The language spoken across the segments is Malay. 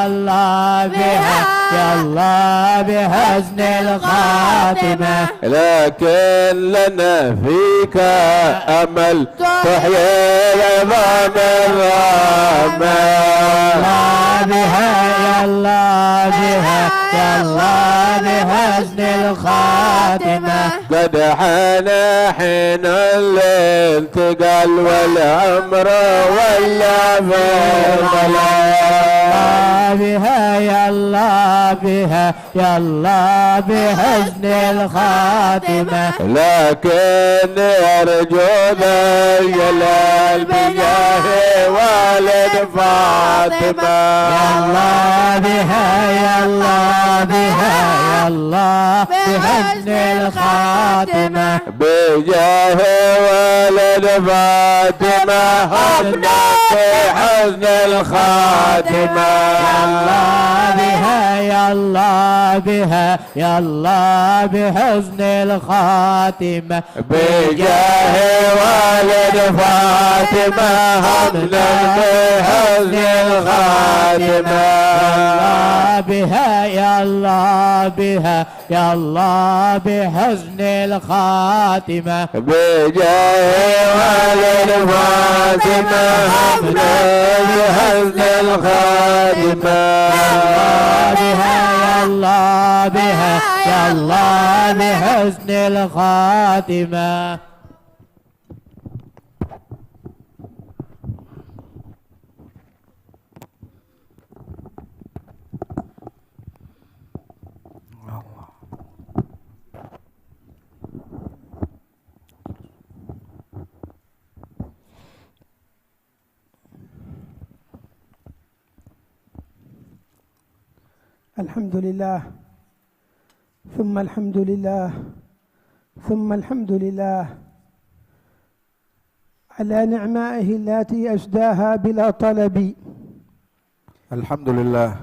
الله بها يا الله بحسن الخاتمة لكن لنا فيك أمل تحيي عظام الرحمة بها يا الله بها يا الله بحسن الخاتمة قد حان حين الانتقال والأمر ولا في بها يا الله بها يا الله بحسن الخاتمة لكن أرجو ذا الجلال بجاه والد فاطمة يا الله بها يا الله بها يا الله بحسن الخاتمة بجاه والد فاطمة حبنا في حسن الخاتمة يا الله بها يا الله بها يا الله بحسن الخاتمة بجاه والد فاطمة حبنا في حسن الخاتمة بها يا الله بها يا الله بحسن الخاتمة بجاه والد فاطمة حبنا في حسن الخاتمة بها يا الله بها يا الله بحسن الخاتمة الحمد لله ثم الحمد لله ثم الحمد لله على نعمائه التي أسداها بلا طلب. Alhamdulillah,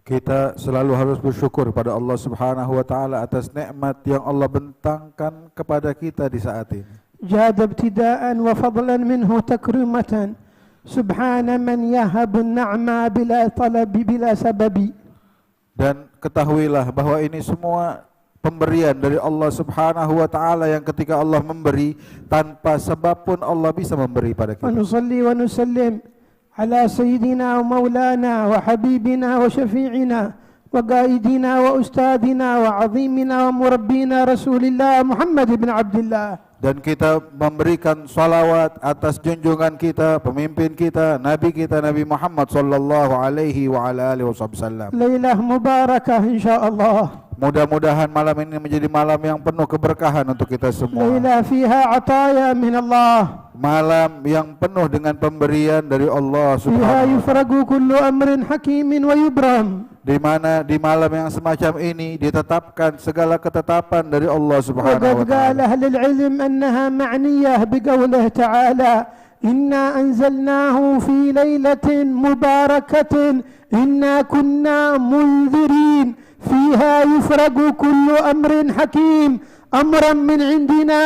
kita selalu harus bersyukur pada Allah Subhanahu wa taala atas nikmat yang Allah bentangkan kepada kita di saat ini. جاد ابتداء وفضلا منه تكرمة سبحان من يهب النعمة بلا طلب بلا سبب. Dan ketahuilah bahwa ini semua pemberian dari Allah Subhanahu wa taala yang ketika Allah memberi tanpa sebab pun Allah bisa memberi pada kita. ونصلي ونسلم على سيدنا ومولانا وحبيبنا وشفيعنا وقائدنا وأستاذنا وعظيمنا ومربينا رسول الله محمد بن عبد الله. Dan kita memberikan salawat atas junjungan kita, pemimpin kita, Nabi Muhammad sallallahu alaihi wa ala alihi wasallam. Lailah mubarakah insyaallah. Mudah-mudahan malam ini menjadi malam yang penuh keberkahan untuk kita semua. Lailah fiha ataya min Allah. Malam yang penuh dengan pemberian dari Allah Subhanahu wa taala. Fiha yufragu kullu amrin hakimin wa yubram. Di mana di malam yang semacam ini ditetapkan segala ketetapan dari Allah Subhanahu wa taala. وقد قال أهل العلم أنها معنية بقوله تعالى إنا أنزلناه في ليلة مباركة إنا كنا منذرين فيها يفرق كل أمر حكيم أمرا من عندنا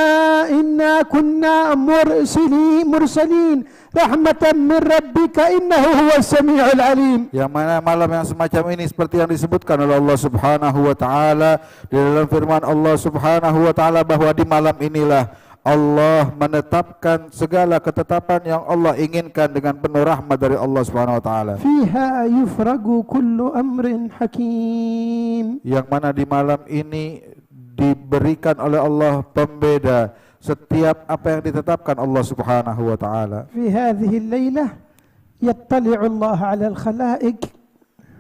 إنا كنا مرسلين رحمة من ربك إنه هو السميع العليم. Yang mana malam yang semacam ini seperti yang disebutkan oleh Allah Subhanahu wa taala di dalam firman Allah Subhanahu wa taala bahwa di malam inilah Allah menetapkan segala ketetapan yang Allah inginkan dengan penuh rahmat dari Allah Subhanahu wa taala. Fiha yufragu kullu amrin hakim. Yang mana di malam ini diberikan oleh Allah pembeda setiap apa yang ditetapkan Allah Subhanahu wa taala. Fi hadhihi al-lailah yattali'u Allah 'ala al-khalaiq.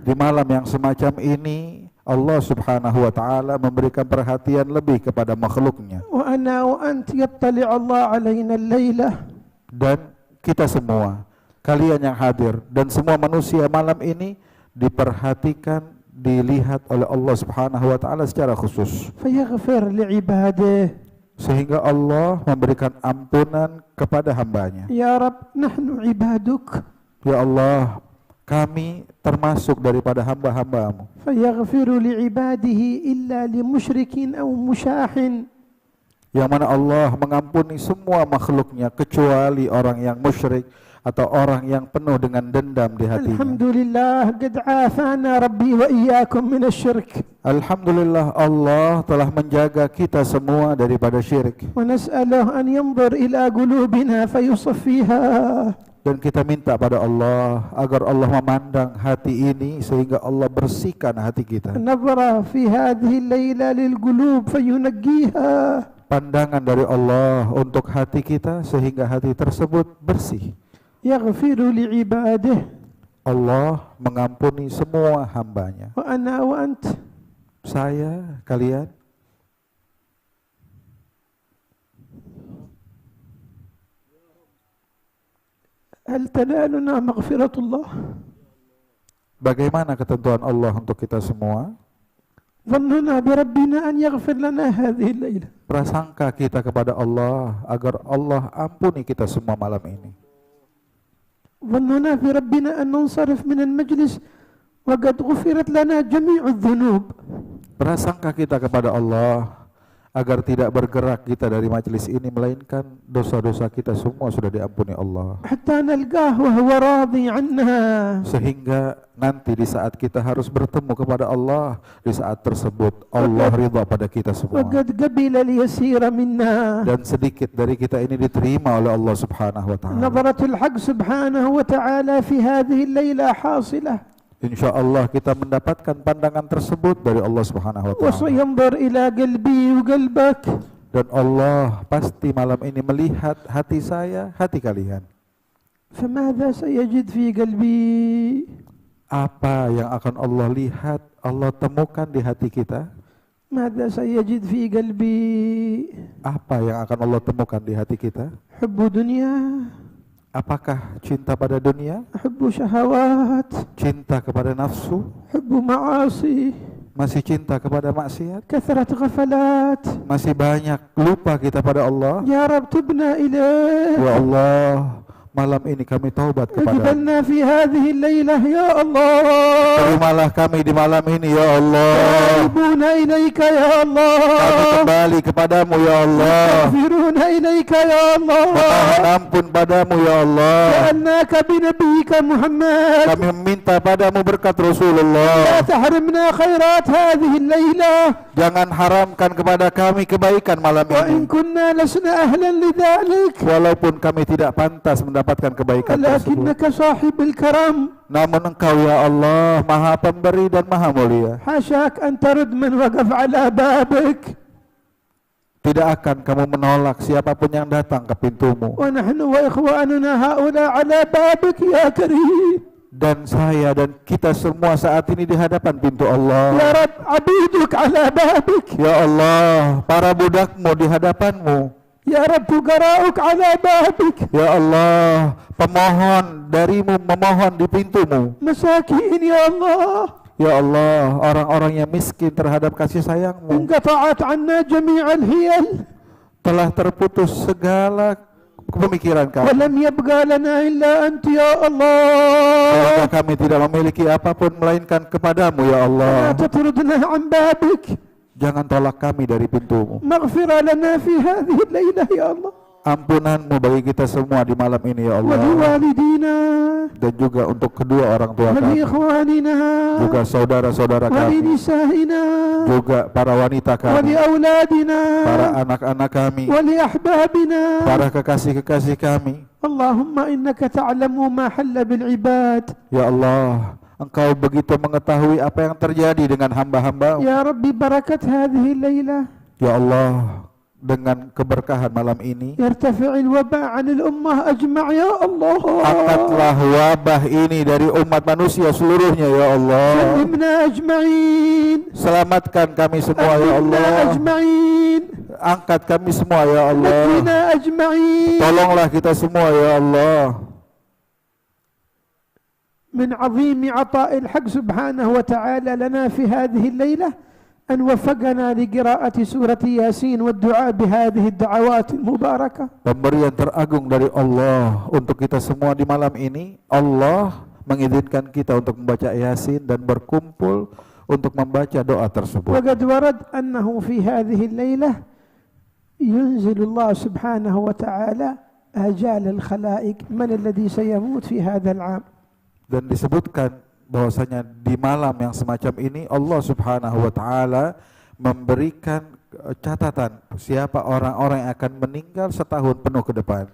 Di malam yang semacam ini Allah Subhanahu wa taala memberikan perhatian lebih kepada makhluknya. Wa ana wa ant yattali'u Allah 'alaina al-lailah. Dan kita semua, kalian yang hadir dan semua manusia malam ini diperhatikan, dilihat oleh Allah Subhanahu wa taala secara khusus. Fayaghfir li'ibadihi. Sehingga Allah memberikan ampunan kepada hambanya. Ya Rabb, nahnu ibaduk. Ya Allah, kami termasuk daripada hamba-hambamu. Fayaghfiru li'ibadihi illa limusyrikin aw musyahin. Yang mana Allah mengampuni semua makhluknya kecuali orang yang musyrik atau orang yang penuh dengan dendam di hatinya. Alhamdulillah qad afana Rabbi wa iyyakum min asy-syirk. Alhamdulillah Allah telah menjaga kita semua daripada syirik. Wa nas'aluhu an yanzur ila qulubina fayusaffiha. Dan kita minta pada Allah agar Allah memandang hati ini sehingga Allah bersihkan hati kita. Nadhara fi hadhihi al-laila lil qulub fayunaggiha. Pandangan dari Allah untuk hati kita sehingga hati tersebut bersih. Yaghfiru li'ibadihi. Allah mengampuni semua hambanya. Wa ana wa ant. Saya, kalian. Hal tanaluna maghfiratullah? Bagaimana ketentuan Allah untuk kita semua? Dhannuna bi rabbina an yaghfir lana hadhihi al-laila. Prasangka kita kepada Allah agar Allah ampuni kita semua malam ini. Dhannuna bi rabbina an nansarif min al-majlis wa qad ghufirat lana jami'u adh-dhunub. Prasangka kita kepada Allah agar tidak bergerak kita dari majelis ini, melainkan dosa-dosa kita semua sudah diampuni Allah. Hatta nalqah wa huwa radhi 'anna. Sehingga nanti di saat kita harus bertemu kepada Allah, di saat tersebut Allah ridha pada kita semua. Wa qad qabila al-yasira minna. Dan sedikit dari kita ini diterima oleh Allah Subhanahu wa taala. Nadharatul haqq subhanahu wa ta'ala fi hadhihi al-laila hasilah. InsyaAllah kita mendapatkan pandangan tersebut dari Allah Subhanahu wa Wa taala. sayanzur ila qalbi wa qalbak. Dan Allah pasti malam ini melihat hati saya, hati kalian. Famadha sayajid fi qalbi? Apa yang akan Allah lihat, Allah temukan di hati kita? Madha sayajid fi qalbi? Apa yang akan Allah temukan di hati kita? Hubbu dunya, Apakah cinta pada dunia? hubbu syahawat, Cinta kepada nafsu? hubbu ma'asi, Masih cinta kepada maksiat? kathrat ghafalat. Masih banyak lupa kita pada Allah? Ya Rab tubna ilaih. Ya Allah, malam ini kami taubat kepada-Mu. اقبلنا في هذه الليلة يا الله. Terimalah kami di malam ini ya Allah. تائبون إليك يا Kami الله. kembali kepadamu ya Allah. مغفرون إليك يا الله. Mohon ampun padamu ya Allah. جعلناك بنبيك محمد. Kami meminta padamu berkat لا Rasulullah. تحرمنا خيرات هذه الليلة. Jangan haramkan kepada kami kebaikan malam وإن ini. كنا لسنا أهلا لذلك Walaupun kami tidak pantas mendapatkan kebaikan tersebut. ولكنك صاحب الكرم. Namun Engkau ya Allah Maha Pemberi dan Maha Mulia. حاشاك أن ترد من وقف على بابك. Tidak akan kamu menolak siapapun yang datang ke pintumu. ونحن وإخواننا هؤلاء على بابك يا كريم. Dan saya dan kita semua saat ini di hadapan pintu Allah. يا رب عبيدك على بابك. Ya Allah, para budakmu di hadapanmu. يا رب فقراؤك على بابك. Ya Allah, pemohon darimu memohon di pintumu. مساكين يا الله. Ya Allah, orang-orang yang miskin terhadap kasih sayangmu. انقطعت عنا جميع الهيل Telah terputus segala pemikiran kami. ولم يبقى لنا إلا أنت يا الله. Sehingga kami tidak memiliki apapun melainkan kepadamu ya لا Allah. تطردنا عن بابك. Jangan tolak kami dari pintumu. مغفرة لنا في هذه الليلة يا الله. Ampunanmu bagi kita semua di malam ini ya Allah. ولوالدينا Dan juga untuk kedua orang tua kami. ولإخواننا Juga saudara-saudara kami. ولنسائنا Juga para wanita kami. ولأولادنا Para anak-anak kami. ولأحبابنا. Para kekasih-kekasih kami. اللهم إنك تعلم ما حل بالعباد. Ya Allah, Engkau begitu mengetahui apa yang terjadi dengan hamba-hamba. يا ربي بركة هذه الليلة Ya Allah, dengan keberkahan malam ini, يرتفع الوباء عن الأمة أجمع يا الله. angkatlah wabah ini dari umat manusia seluruhnya ya Allah. سلمنا أجمعين. Selamatkan kami semua ya سلمنا Allah. أجمعين. Angkat kami semua ya Allah. نجنا أجمعين. Tolonglah kita semua ya Allah. من عظيم عطاء الحق سبحانه وتعالى لنا في هذه الليلة أن وفقنا لقراءة سورة ياسين والدعاء بهذه الدعوات المباركة. Pemberian teragung dari Allah untuk kita semua di malam ini, Allah mengizinkan kita untuk membaca Yasin dan berkumpul untuk membaca doa tersebut. وقد ورد أنه في هذه الليلة ينزل الله سبحانه وتعالى آجال الخلائق من الذي سيموت في هذا العام. Dan disebutkan bahwasanya di malam yang semacam ini Allah Subhanahu wa taala memberikan catatan siapa orang-orang yang akan meninggal setahun penuh ke depan.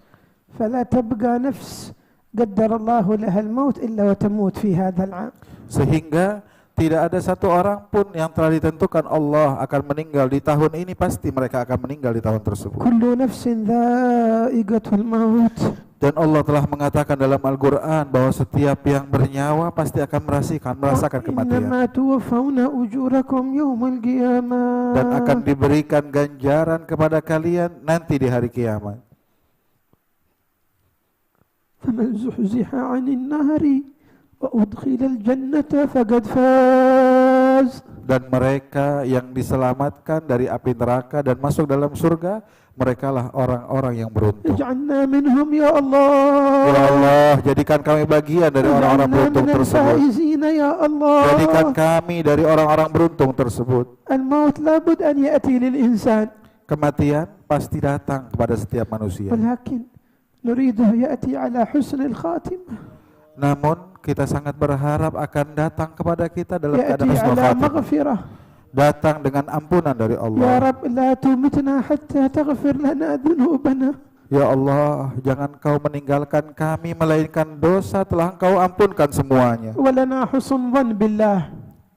فلا تبقى نفس قدر الله لها الموت إلا وتموت في هذا العام. Sehingga tidak ada satu orang pun yang telah ditentukan Allah akan meninggal di tahun ini, pasti mereka akan meninggal di tahun tersebut. كل نفس ذائقة الموت. Dan Allah telah mengatakan dalam Al-Quran bahwa setiap yang bernyawa pasti akan merasakan kematian. إنما توفون أجوركم يوم القيامة. Dan akan diberikan ganjaran kepada kalian nanti di hari kiamat. فمن زحزح عن النار وأدخل الجنة فقد فاز. Dan mereka yang diselamatkan dari api neraka dan masuk dalam surga, merekalah orang-orang yang beruntung. اجعلنا منهم يا الله. Ya Allah, jadikan kami bagian dari orang-orang beruntung من tersebut. الفائزين يا الله. Jadikan kami dari orang-orang beruntung tersebut. الموت لابد أن يأتي للإنسان. Kematian pasti datang kepada setiap manusia. ولكن نريده يأتي على حسن الخاتمة. Namun kita sangat berharap akan datang kepada kita dalam يأتي keadaan husnul على khatimah. مغفرة. Datang dengan ampunan dari يا Allah. رب لا تمتنا حتى تغفر لنا ذنوبنا. Ya Allah, jangan Kau meninggalkan kami melainkan dosa telah Engkau ampunkan semuanya. ولنا حسن ظن بالله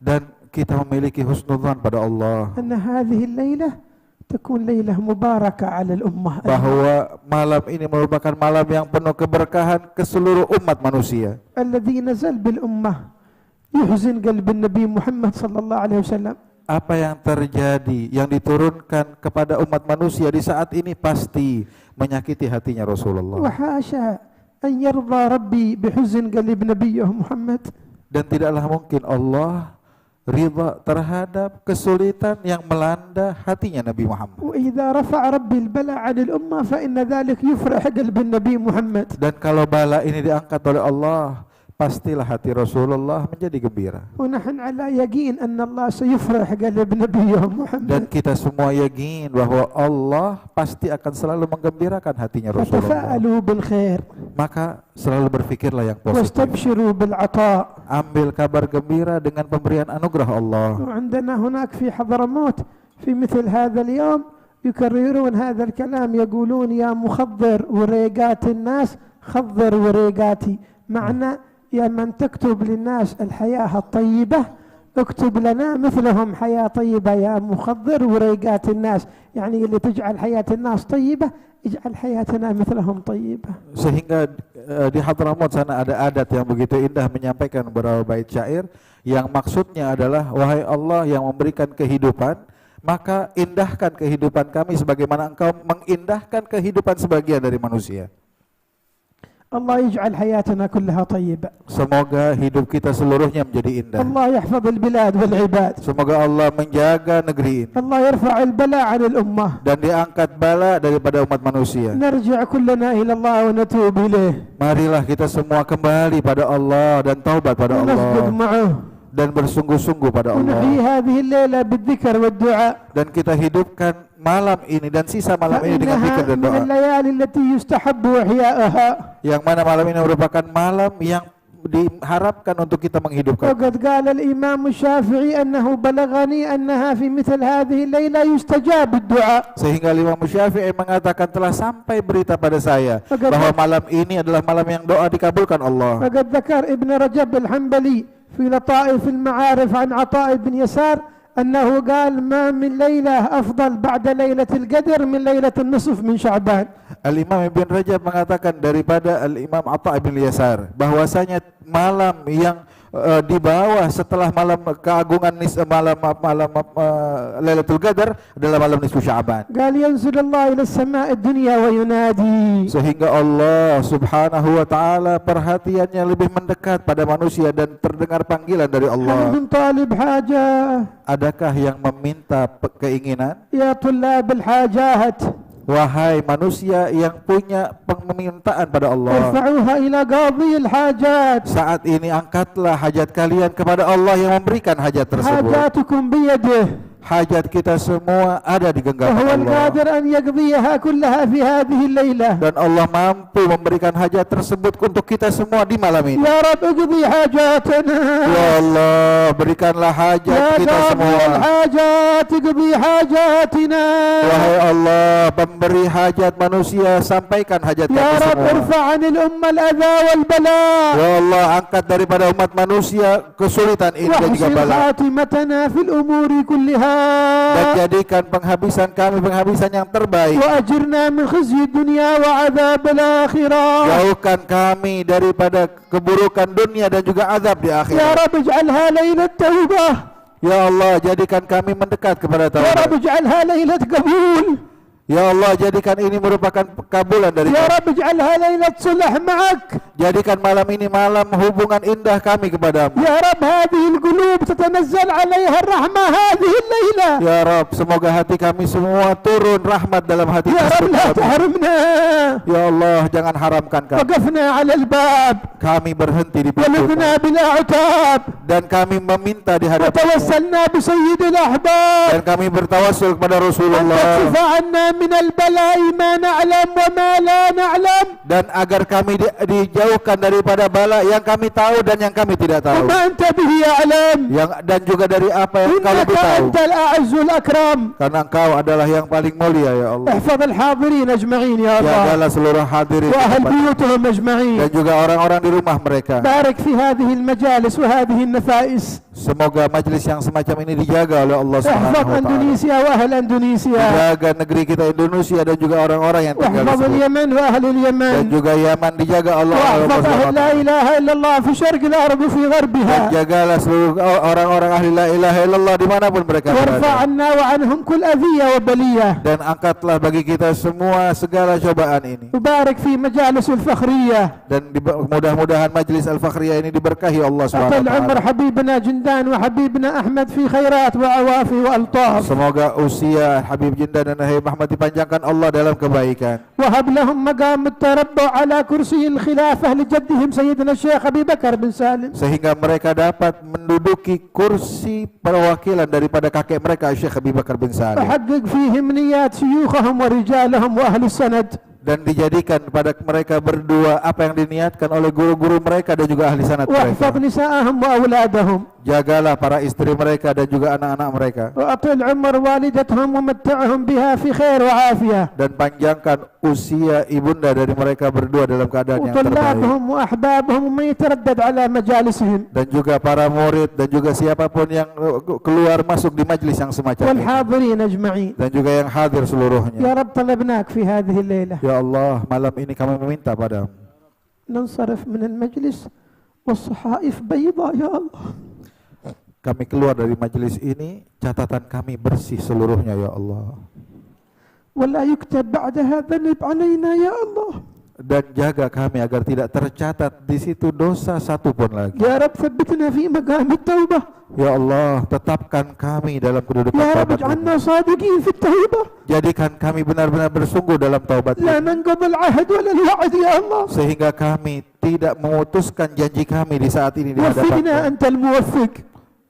Dan kita memiliki husnudzan pada Allah أن هذه الليلة تكون ليلة مباركة على الأمة. bahwa malam ini merupakan malam yang penuh keberkahan ke seluruh umat manusia. الذي نزل بالأمة يحزن قلب النبي محمد صلى الله عليه وسلم. Apa yang terjadi, yang diturunkan kepada umat manusia di saat ini pasti menyakiti hatinya Rasulullah. وحاشا أن يرضى ربي بحزن قلب نبيه محمد. Dan tidaklah mungkin Allah ridha terhadap kesulitan yang melanda hatinya Nabi Muhammad. وإذا رفع ربي البلاء عن الأمة فإن ذلك يفرح قلب النبي محمد. Dan kalau bala ini diangkat oleh Allah, pastilah hati Rasulullah menjadi gembira. ونحن على يقين أن الله سيفرح قلب نبيه محمد. Dan kita semua yakin bahwa Allah pasti akan selalu menggembirakan hatinya Rasulullah. فتفاءلوا بالخير Maka selalu berfikirlah yang positif. واستبشروا بالعطاء. Ambil kabar gembira dengan pemberian anugerah Allah. وعندنا هناك في حضرموت في مثل هذا اليوم يكررون هذا الكلام، يقولون يا مخضر وريقات الناس خضر وريقاتي. معنى يا من تكتب للناس الحياة الطيبة اكتب لنا مثلهم حياة طيبة يا مخضر وريقات الناس. يعني اللي تجعل حياة الناس طيبة اجعل حياتنا مثلهم طيبة. Sehingga di Hadramaut sana ada adat yang begitu indah menyampaikan beberapa bait syair yang maksudnya adalah, wahai Allah yang memberikan kehidupan, maka indahkan kehidupan kami sebagaimana Engkau mengindahkan kehidupan sebagian dari manusia. الله يجعل حياتنا كلها طيبة. Semoga hidup kita seluruhnya menjadi indah. الله يحفظ البلاد والعباد. Semoga Allah menjaga negeri ini الله يرفع البلاء عن الأمة. dan diangkat bala daripada umat manusia. نرجع كلنا إلى الله ونتوب إليه. Marilah kita semua kembali pada Allah dan taubat pada ونصدق Allah معه. dan bersungguh-sungguh pada ونحيي Allah. هذه الليلة بالذكر والدعاء. Dan kita hidupkan malam ini dan sisa malam ini dengan zikir فإنها dan من doa. الليالي التي يستحب إحياءها. Yang mana malam ini merupakan malam yang diharapkan untuk kita menghidupkan. وقد قال الإمام الشافعي أنه بلغني أنها في مثل هذه الليلة يستجاب الدعاء. Sehingga Imam Syafi'i mengatakan telah sampai berita pada saya bahwa malam ini adalah malam yang doa dikabulkan Allah. وقد ذكر ابن رجب الحنبلي في لطائف المعارف عن عطاء بن يسار أنه قال ما من ليلة أفضل بعد ليلة القدر من ليلة النصف من شعبان. Al-Imam Ibn Rajab mengatakan daripada Al-Imam Atha' bin Yasar bahwasanya malam yang di bawah setelah malam keagungan malam Lailatul Qadar adalah malam nisfu Sya'ban. قال ينزل الله إلى السماء الدنيا وينادي. Sehingga Allah Subhanahu wa taala perhatiannya lebih mendekat pada manusia dan terdengar panggilan dari Allah. من طالب حاجة. Adakah yang meminta keinginan? يا طلاب الحاجات. Wahai manusia yang punya permintaan pada Allah, ارفعوها إلى قاضي الحاجات. saat ini angkatlah hajat kalian kepada Allah yang memberikan hajat tersebut. حاجاتكم بيده. hajat kita semua ada di genggaman وهو Allah. القادر أن يقضيها كلها في هذه الليلة. Dan Allah mampu memberikan hajat tersebut untuk kita semua di malam ini. يا رب اقضي حاجاتنا. Ya Allah, berikanlah hajat يا kita قاضي semua. الحاجات اقضي حاجاتنا. Wahai Allah, pemberi hajat manusia, sampaikan hajat يا kami رب semua. ارفع عن الأمة الأذى والبلاء. Ya Allah, angkat daripada umat manusia kesulitan ini dan juga واحسن bala. خاتمتنا في الأمور كلها. Dan jadikan penghabisan kami penghabisan yang terbaik. وأجرنا من خزي الدنيا وعذاب الآخرة. Jauhkan kami daripada keburukan dunia dan juga azab di يا akhirat. رب اجعلها ليلة توبة. Ya Allah, jadikan kami mendekat kepada يا رب taubat. اجعلها ليلة قبول. Ya Allah, jadikan ini merupakan kabulan dari يا kami. رب اجعلها ليلة صلح معك. Jadikan malam ini malam hubungan indah kami kepadamu. يا رب هذه القلوب تتنزل عليها الرحمة هذه الليلة. Ya Rabb, semoga hati kami semua turun rahmat dalam hati يا رب لا kami. تحرمنا. Ya Allah, jangan haramkan kami. وقفنا على الباب Kami berhenti di pintu ولدنا بلا عتاب dan kami meminta di hadapan وتوسلنا بسيد الأحباب dan kami bertawassul kepada أن Rasulullah تكشف عنا من البلاء ما نعلم وما لا نعلم dan agar kami dijauhkan daripada bala yang kami tahu dan yang kami tidak tahu, وما أنت به أعلم dan juga dari apa yang kau إنك lebih tahu, أنت الأعز الأكرم. karena Engkau adalah yang paling mulia. Ya Allah, احفظ الحاضرين أجمعين يا الله jagalah seluruh hadirin وأهل dan بيوتهم أجمعين. juga orang-orang di rumah mereka. بارك في هذه المجالس وهذه النفائس. Semoga majlis yang semacam ini dijaga oleh Allah احفظ Subhanahu wa taala. أندونيسيا وأهل أندونيسيا. Jaga negeri kita Indonesia dan juga orang-orang yang tinggal di واحفظ sini. اليمن وأهل Dan اليمن. juga Yaman dijaga Allah oleh Allah واحفظ أهل Subhanahu wa لا taala. إله إلا الله في شرق الأرض وفي Dan غربها. jagalah seluruh orang-orang ahli la ilaha illallah dimanapun mereka وارفع berada. عنا وعنهم كل أذية وبلية. Dan angkatlah bagi kita semua segala cobaan ini. وبارك في مجالس الفخرية. Dan mudah-mudahan majlis Al-Fakhriyah ini diberkahi Allah Subhanahu أطل wa عمر taala. حبيبنا جندان وحبيبنا أحمد في خيرات وعوافي وألطاف. Semoga usia Habib Jindan dan Habib Ahmad dipanjangkan Allah dalam kebaikan. وهب لهم مقام التربع على كرسي الخلافة لجدهم سيدنا الشيخ أبي بكر بن سالم. Sehingga mereka dapat menduduki kursi perwakilan daripada kakek mereka Syekh Abi Bakar bin Salim. وحقق فيهم نيات شيوخهم ورجالهم وأهل السند. Dan dijadikan pada mereka berdua apa yang diniatkan oleh guru-guru mereka dan juga ahli sanad mereka. واحفظ نساءهم وأولادهم. Jagalah para istri mereka dan juga anak-anak mereka. وأطل عمر والدتهم ومتعهم بها في خير وعافية. Dan panjangkan usia ibunda dari mereka berdua dalam keadaan yang terbaik. وطلابهم وأحبابهم ومن يتردد على مجالسهم. Dan juga para murid dan juga siapapun yang keluar masuk di majlis yang semacam ini. والحاضرين أجمعين. Dan juga yang hadir seluruhnya. يا رب طلبناك في هذه الليلة. Ya Allah, malam ini kami meminta padamu. ننصرف من المجلس والصحائف بيضاء يا الله. Kami keluar dari majlis ini, catatan kami bersih seluruhnya ya Allah. ولا يكتب بعدها ذنب علينا يا الله. Dan jaga kami agar tidak tercatat di situ dosa satu pun lagi. يا رب ثبتنا في مقام التوبة. Ya Allah, tetapkan kami dalam kedudukan يا رب taubat اجعلنا ini. صادقين في التوبة. Jadikan kami benar-benar bersungguh dalam taubat لا ini. ننقض العهد ولا الوعد يا الله. Sehingga kami tidak memutuskan janji kami di saat ini di hadapan. وفقنا أنت الموفق.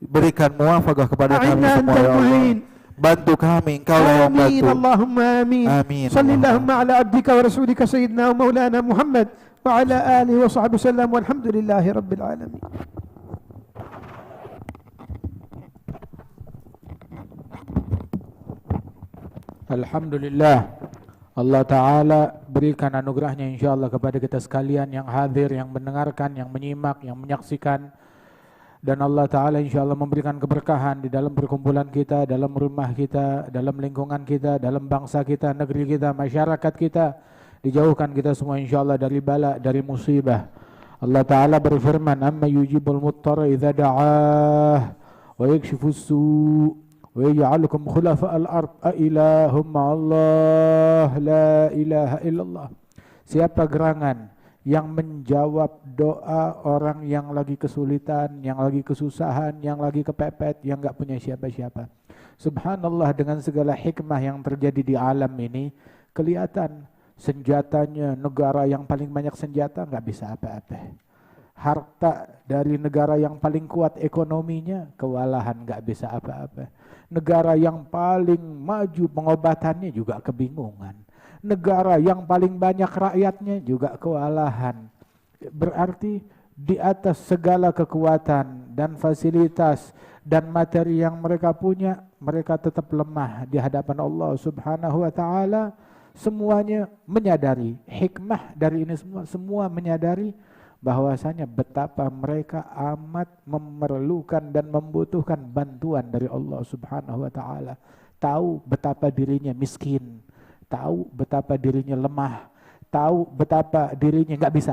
Berikan muwafaqah kepada kami أعنا أنت semua ya Allah. المعين. Bantu kami, Engkau yang آمين membantu. اللهم آمين. آمين. صل اللهم على عبدك ورسولك سيدنا ومولانا محمد وعلى آله وصحبه وسلم والحمد لله رب العالمين. Alhamdulillah, Allah Ta'ala berikan anugerahnya insyaAllah kepada kita sekalian yang hadir, yang mendengarkan, yang menyimak, yang menyaksikan. Dan Allah Ta'ala insyaAllah memberikan keberkahan di dalam perkumpulan kita, dalam rumah kita, dalam lingkungan kita, dalam bangsa kita, negeri kita, masyarakat kita. Dijauhkan kita semua insyaAllah dari bala, dari musibah. Allah Ta'ala berfirman, amma yujibul muttara idha da'ah wa yakshifus su' wa yaj'alukum khulafa'al ard a ilahum ma'allah la ilaha illallah. Siapa gerangan yang menjawab doa orang yang lagi kesulitan, yang lagi kesusahan, yang lagi kepepet, yang enggak punya siapa-siapa. Subhanallah, dengan segala hikmah yang terjadi di alam ini, kelihatan senjatanya negara yang paling banyak senjata enggak bisa apa-apa. harta dari negara yang paling kuat ekonominya, kewalahan, nggak bisa apa-apa. Negara yang paling maju pengobatannya juga kebingungan. Negara yang paling banyak rakyatnya juga kewalahan. Berarti di atas segala kekuatan dan fasilitas dan materi yang mereka punya, mereka tetap lemah di hadapan Allah Subhanahu wa taala. Semuanya menyadari hikmah dari ini semua menyadari bahwasanya betapa mereka amat memerlukan dan membutuhkan bantuan dari Allah Subhanahu wa taala. Tahu betapa dirinya miskin, tahu betapa dirinya lemah, tahu betapa dirinya nggak bisa